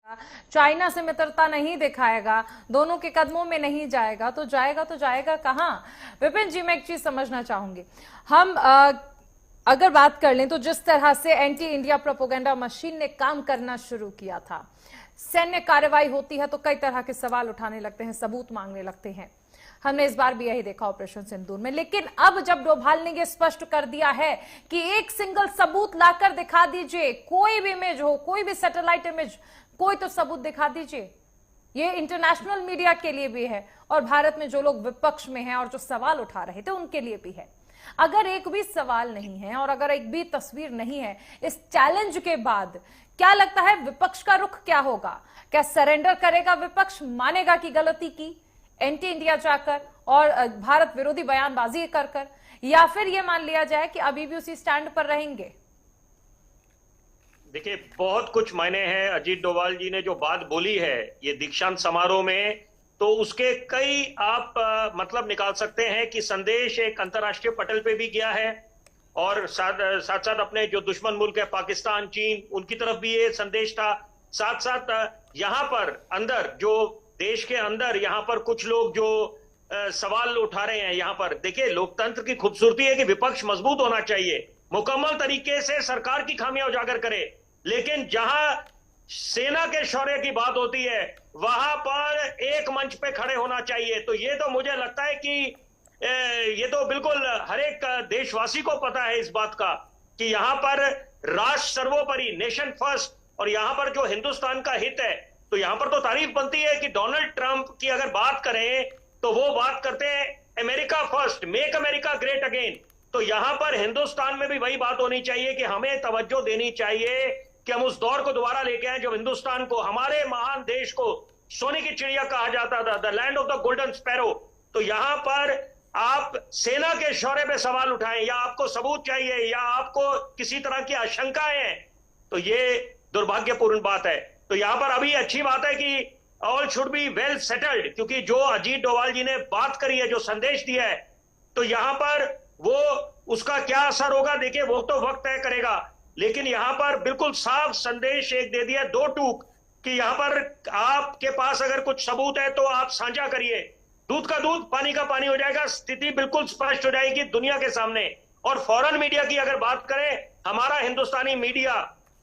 China से मित्रता नहीं दिखाएगा, दोनों के कदमों में नहीं जाएगा, तो जाएगा कहां? विपिन जी, मैं एक चीज समझना चाहूंगी। हम अगर बात कर लें तो जिस तरह से एंटी इंडिया प्रोपेगेंडा मशीन ने काम करना शुरू किया था, सैन्य कार्रवाई होती है तो कई तरह के सवाल उठाने लगते हैं, सबूत मांगने लगते हैं। हमने इस बार भी यही देखा ऑपरेशन सिंदूर में। लेकिन अब जब डोभाल ने यह स्पष्ट कर दिया है कि एक सिंगल सबूत लाकर दिखा दीजिए, कोई भी इमेज हो, कोई भी सैटेलाइट इमेज, कोई तो सबूत दिखा दीजिए। ये इंटरनेशनल मीडिया के लिए भी है और भारत में जो लोग विपक्ष में हैं और जो सवाल उठा रहे थे उनके लिए भी है। अगर एक भी सवाल नहीं है और अगर एक भी तस्वीर नहीं है इस चैलेंज के बाद, क्या लगता है विपक्ष का रुख क्या होगा? क्या सरेंडर करेगा विपक्ष, मानेगा कि गलती की एंटी इंडिया जाकर और भारत विरोधी बयानबाजी कर, या फिर यह मान लिया जाए कि अभी भी उसी स्टैंड पर रहेंगे? देखिए, बहुत कुछ मायने हैं अजीत डोभाल जी ने जो बात बोली है ये दीक्षांत समारोह में, तो उसके कई आप मतलब निकाल सकते हैं कि संदेश एक अंतर्राष्ट्रीय पटल पे भी गया है और साथ साथ अपने जो दुश्मन मुल्क है पाकिस्तान, चीन, उनकी तरफ भी ये संदेश था। साथ साथ यहाँ पर अंदर जो देश के अंदर यहाँ पर कुछ लोग जो सवाल उठा रहे हैं, यहाँ पर देखिए लोकतंत्र की खूबसूरती है कि विपक्ष मजबूत होना चाहिए, मुकम्मल तरीके से सरकार की खामियां उजागर करे, लेकिन जहां सेना के शौर्य की बात होती है वहां पर एक मंच पे खड़े होना चाहिए। तो ये तो मुझे लगता है कि ये तो बिल्कुल हर एक देशवासी को पता है इस बात का कि यहाँ पर राष्ट्र सर्वोपरि, नेशन फर्स्ट, और यहाँ पर जो हिंदुस्तान का हित है, तो यहाँ पर तो तारीफ बनती है कि डोनाल्ड ट्रंप की अगर बात करें तो वो बात करते हैं America first, make America great again. तो यहां पर हिंदुस्तान में भी वही बात होनी चाहिए कि हमें तवज्जो देनी चाहिए कि हम उस दौर को दोबारा लेके आए जब हिंदुस्तान को, हमारे महान देश को सोने की चिड़िया कहा जाता था, the land of the golden sparrow. तो यहां पर आप सेना के शौर्य पे सवाल उठाएं, या आपको सबूत चाहिए या आपको किसी तरह की आशंकाएं हैं, तो ये दुर्भाग्यपूर्ण बात है। तो यहां पर अभी अच्छी बात है कि all should be well settled, क्योंकि जो अजीत डोभाल जी ने बात करी है, जो संदेश दिया है, तो यहां पर वो उसका क्या असर होगा देखिए वो तो वक्त तय करेगा। लेकिन यहां पर बिल्कुल साफ संदेश एक दे दिया, दो टूक, कि यहां पर आपके पास अगर कुछ सबूत है तो आप साझा करिए, दूध का दूध पानी का पानी हो जाएगा, स्थिति बिल्कुल स्पष्ट हो जाएगी दुनिया के सामने। और फॉरेन मीडिया की अगर बात करें, हमारा हिंदुस्तानी मीडिया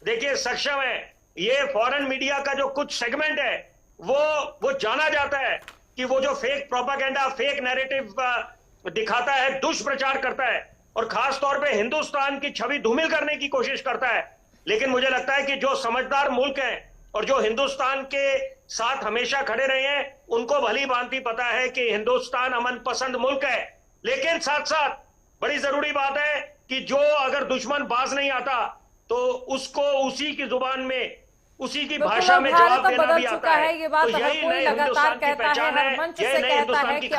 देखिए सक्षम है, ये फॉरेन मीडिया का जो कुछ सेगमेंट है वो जाना जाता है कि वो जो फेक प्रोपेगेंडा, फेक नैरेटिव दिखाता है, दुष्प्रचार करता है और खास तौर पे हिंदुस्तान की छवि धूमिल करने की कोशिश करता है। लेकिन मुझे लगता है कि जो समझदार मुल्क हैं और जो हिंदुस्तान के साथ हमेशा खड़े रहे हैं, उनको भली भांति पता है कि हिंदुस्तान अमन पसंद मुल्क है। लेकिन साथ साथ बड़ी जरूरी बात है कि जो अगर दुश्मन बाज नहीं आता तो उसको उसी की जुबान में, उसी की भाषा में जवाब देना भी आता है। ये बात तो अगर कोई लगातार कहता है, हर मंच से कहता है कि